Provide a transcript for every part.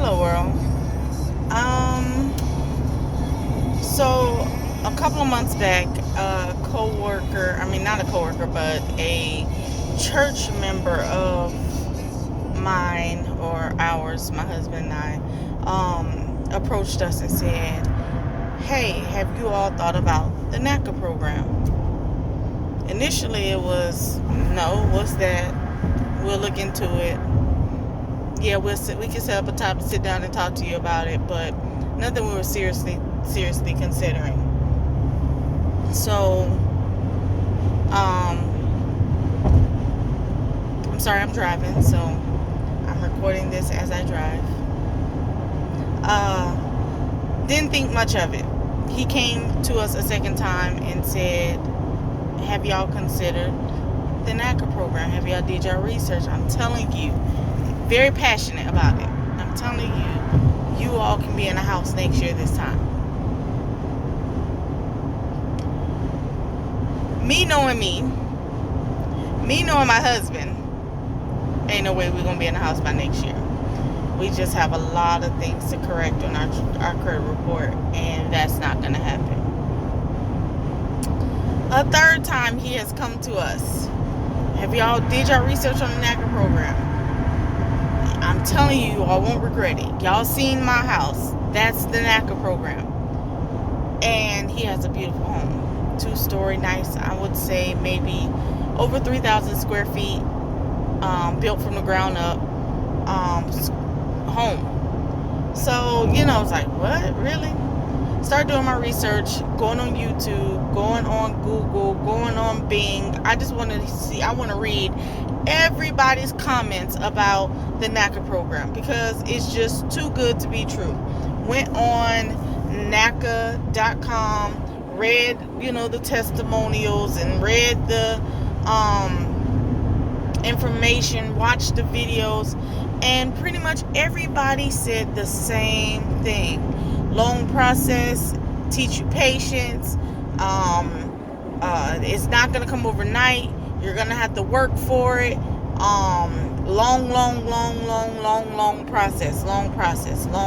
Hello, world. Um, so a couple of months back, a coworker, I mean, not a coworker, but a church member of mine or ours, my husband and I, approached us and said, "Hey, have you all thought about the NACA program?" Initially, it was, "No, what's that? We'll look into it. Yeah, we can set up a time to sit down and talk to you about it," but nothing we were seriously considering. So, I'm sorry, I'm driving, so I'm recording this as I drive. Didn't think much of it. He came to us a second time and said, "Have y'all considered the NACA program? Have y'all did your research?" I'm telling you, very passionate about it. I'm telling you, you all can be in the house next year this time. Me knowing knowing my husband, ain't no way we're gonna be in the house by next year. We just have a lot of things to correct on our credit report, and that's not gonna happen. A third time he has come to us. Have y'all did y'all research on the NACA program? I'm telling you, I won't regret it. Y'all seen my house. That's the NACA program. And he has a beautiful home. 2-story, nice, I would say maybe over 3,000 square feet, built from the ground up, home. So, it's like, what? Really? Start doing my research, going on YouTube, going on Google, going on Bing. I want to read everybody's comments about the NACA program because it's just too good to be true. Went on NACA.com, read, the testimonials and read the information, watched the videos, and pretty much everybody said the same thing. Long process, teach you patience. It's not going to come overnight. You're going to have to work for it. Long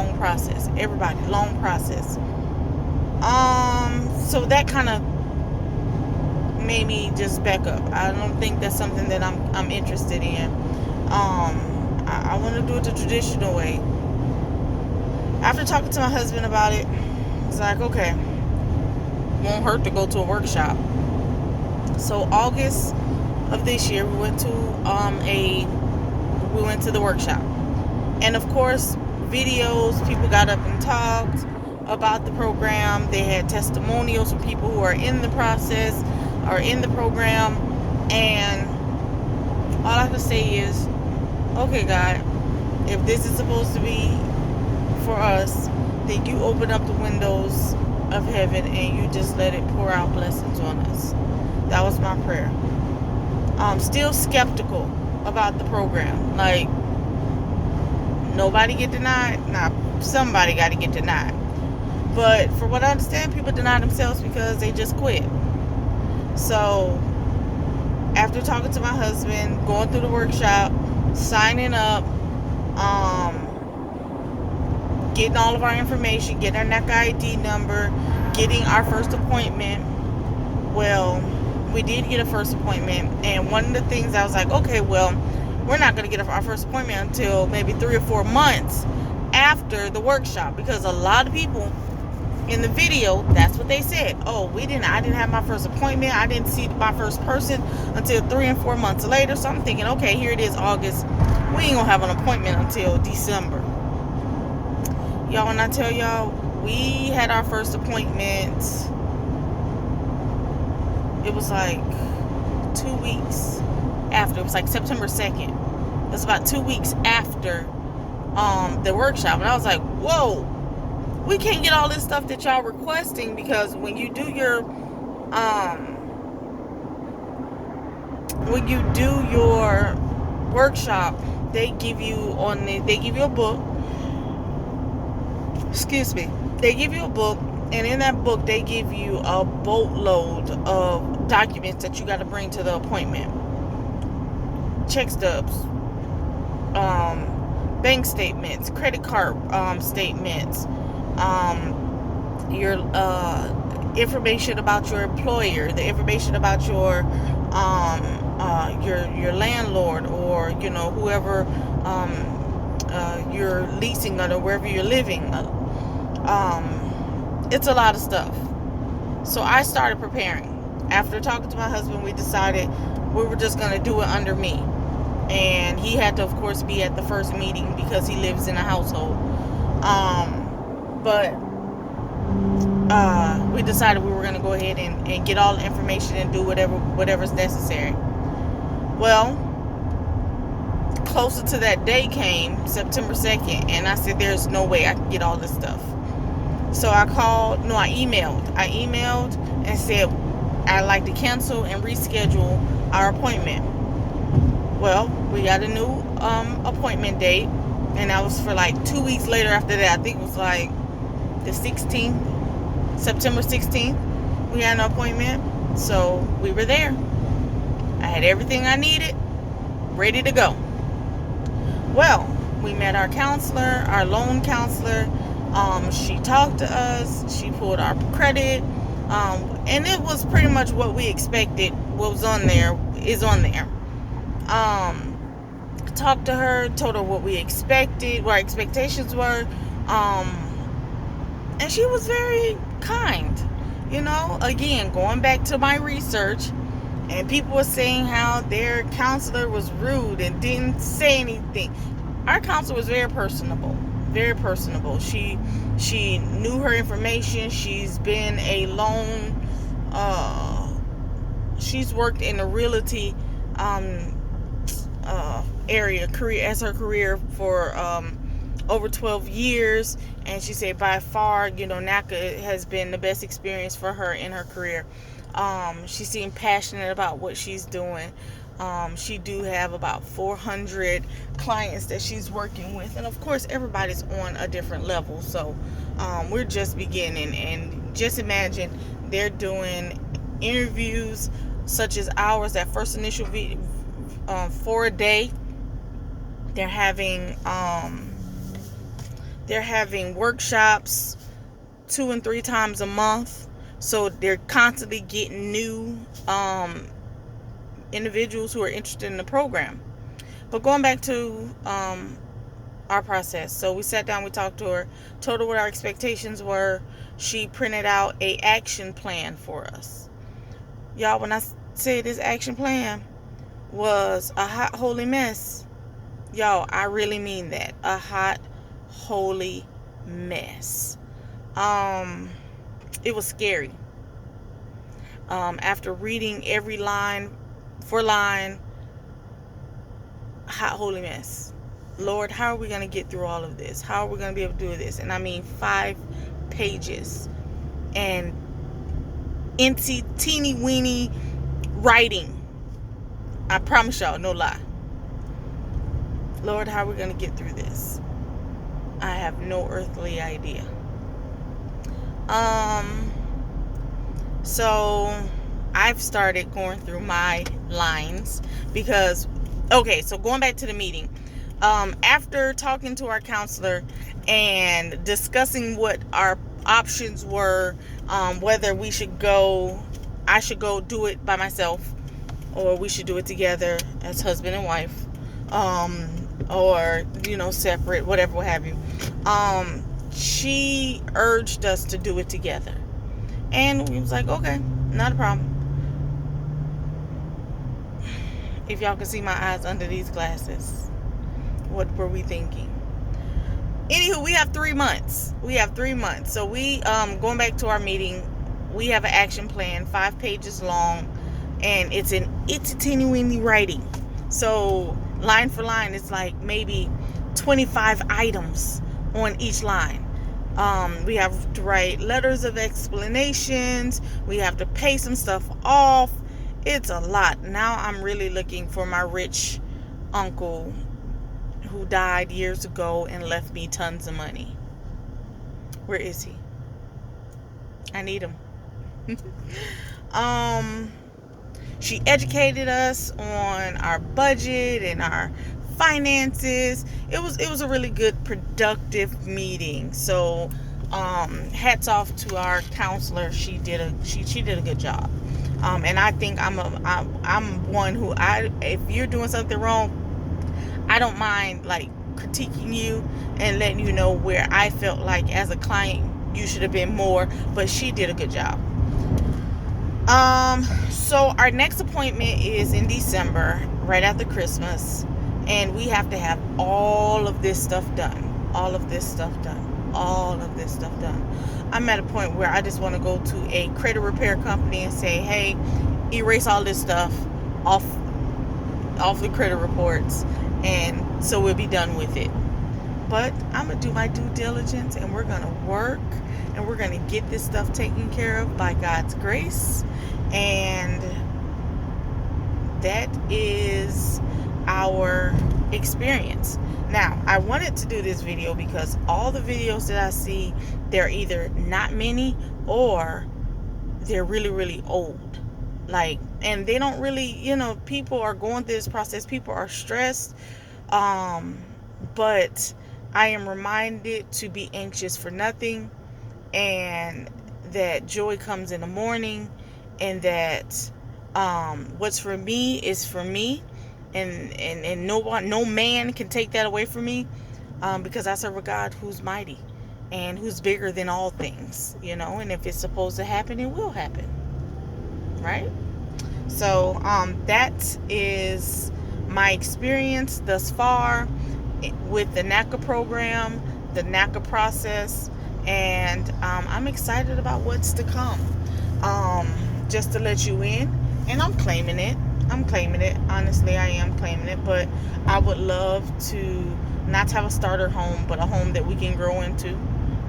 process. Everybody, long process. So that kind of made me just back up. I don't think that's something that I'm interested in. I want to do it the traditional way. After talking to my husband about it, it's like, okay, won't hurt to go to a workshop. So August of this year, we went to the workshop, and of course, videos. People got up and talked about the program. They had testimonials from people who are in the process, are in the program, and all I can say is, okay, God, if this is supposed to be for us, then you open up the windows of heaven and you just let it pour out blessings on us. That was my prayer. I'm still skeptical about the program. Like, nobody get denied. Nah, somebody got to get denied. But for what I understand, people deny themselves because they just quit. So, after talking to my husband, going through the workshop, signing up, getting all of our information, getting our NACA ID number, getting our first appointment. Well, we did get a first appointment, and one of the things I was like, okay, well, we're not going to get our first appointment until maybe 3 or 4 months after the workshop, because a lot of people in the video, that's what they said. Oh, I didn't have my first appointment. I didn't see my first person until 3 and 4 months later. So I'm thinking, okay, here it is, August. We ain't gonna have an appointment until December. Y'all, when I tell y'all, we had our first appointment, it was like 2 weeks after. It was like September 2nd. It was about 2 weeks after the workshop. And I was like, whoa, we can't get all this stuff that y'all requesting, because when you do your workshop, they give you a book. Excuse me. They give you a book, and in that book they give you a boatload of documents that you got to bring to the appointment. Check stubs, bank statements, credit card statements, your information about your employer, the information about your landlord, or whoever you're leasing under, wherever you're living. It's a lot of stuff. So I started preparing. After talking to my husband, we decided we were just going to do it under me. And he had to, of course, be at the first meeting because he lives in a household. But we decided we were going to go ahead and get all the information and do whatever's necessary. Well, closer to that day came, September 2nd, and I said, there's no way I can get all this stuff. So I emailed and said, I'd like to cancel and reschedule our appointment. Well, we got a new appointment date, and that was for like 2 weeks later after that. I think it was like the 16th, September 16th, we had an appointment. So we were there. I had everything I needed, ready to go. Well, we met our counselor, our loan counselor. She talked to us. She pulled our credit. And it was pretty much what we expected. What was on there is on there. Talked to her, told her what we expected, what our expectations were. And she was very kind. Again, going back to my research, and people were saying how their counselor was rude and didn't say anything. Our counselor was very personable. Very personable. She knew her information. She's been a loan. She's worked in the realty area as her career for over 12 years, and she said by far, NACA has been the best experience for her in her career. She seemed passionate about what she's doing. She do have about 400 clients that she's working with, and of course everybody's on a different level. So we're just beginning, and just imagine they're doing interviews such as ours, that first initial for a day. They're having workshops 2 and 3 times a month. So they're constantly getting new individuals who are interested in the program. But going back to our process. So we sat down, we talked to her, told her what our expectations were. She printed out a action plan for us. Y'all, when I say this action plan was a hot, holy mess, y'all, I really mean that. A hot, holy mess. It was scary. After reading every line for line, hot, holy mess. Lord, how are we going to get through all of this? How are we going to be able to do this? And I mean 5 pages and teeny weeny writing. I promise y'all, no lie. Lord, how are we going to get through this? I have no earthly idea. So I've started going through my lines because, okay, so going back to the meeting, after talking to our counselor and discussing what our options were, whether I should go do it by myself, or we should do it together as husband and wife, or separate, whatever, what have you. She urged us to do it together, and we was like, okay, not a problem. If y'all can see my eyes under these glasses, what were we thinking? Anywho, we have 3 months. So we, going back to our meeting, we have an action plan, 5 pages long, and it's a teeny weeny writing. So line for line, it's like maybe 25 items on each line. We have to write letters of explanations. We have to pay some stuff off. It's a lot. Now I'm really looking for my rich uncle who died years ago and left me tons of money. Where is he? I need him. She educated us on our budget and our finances. It was a really good, productive meeting. So hats off to our counselor. She did a good job. And I think I'm one who, if you're doing something wrong, I don't mind like critiquing you and letting you know where I felt like as a client you should have been more, but she did a good job. So our next appointment is in December, right after Christmas, and we have to have all of this stuff done. All of this stuff done. All of this stuff done. I'm at a point where I just want to go to a credit repair company and say, hey, erase all this stuff off the credit reports, and so we'll be done with it. But I'm going to do my due diligence, and we're going to work, and we're going to get this stuff taken care of by God's grace. And that is our experience. Now, I wanted to do this video because all the videos that I see, they're either not many or they're really, really old. Like, and they don't really, people are going through this process. People are stressed. But I am reminded to be anxious for nothing, and that joy comes in the morning, and that what's for me is for me, and no man can take that away from me, because I serve a God who's mighty and who's bigger than all things, and if it's supposed to happen, it will happen, right? So that is my experience thus far with the NACA program, the NACA process, and I'm excited about what's to come. Just to let you in, and I'm claiming it. Honestly, I am claiming it, but I would love to not have a starter home, but a home that we can grow into.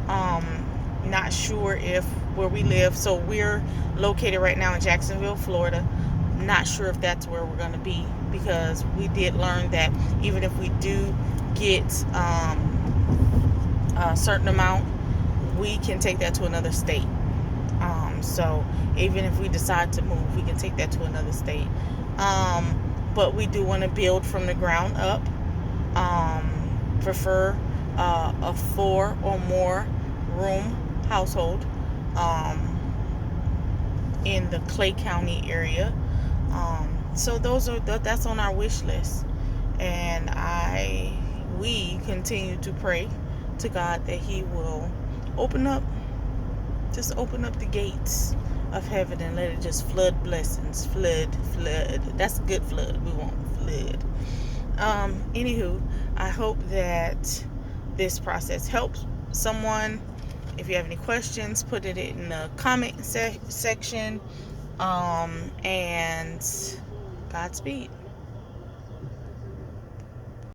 Not sure if where we live, so we're located right now in Jacksonville, Florida. Not sure if that's where we're going to be, because we did learn that even if we do get a certain amount, we can take that to another state. So even if we decide to move, we can take that to another state. But we do want to build from the ground up. Prefer a 4 or more room household in the Clay County area. So that's on our wish list, and we continue to pray to God that He will open up the gates of heaven and let it just flood blessings, flood. That's a good flood. We want flood. Anywho, I hope that this process helps someone. If you have any questions, put it in the comment section. And Godspeed.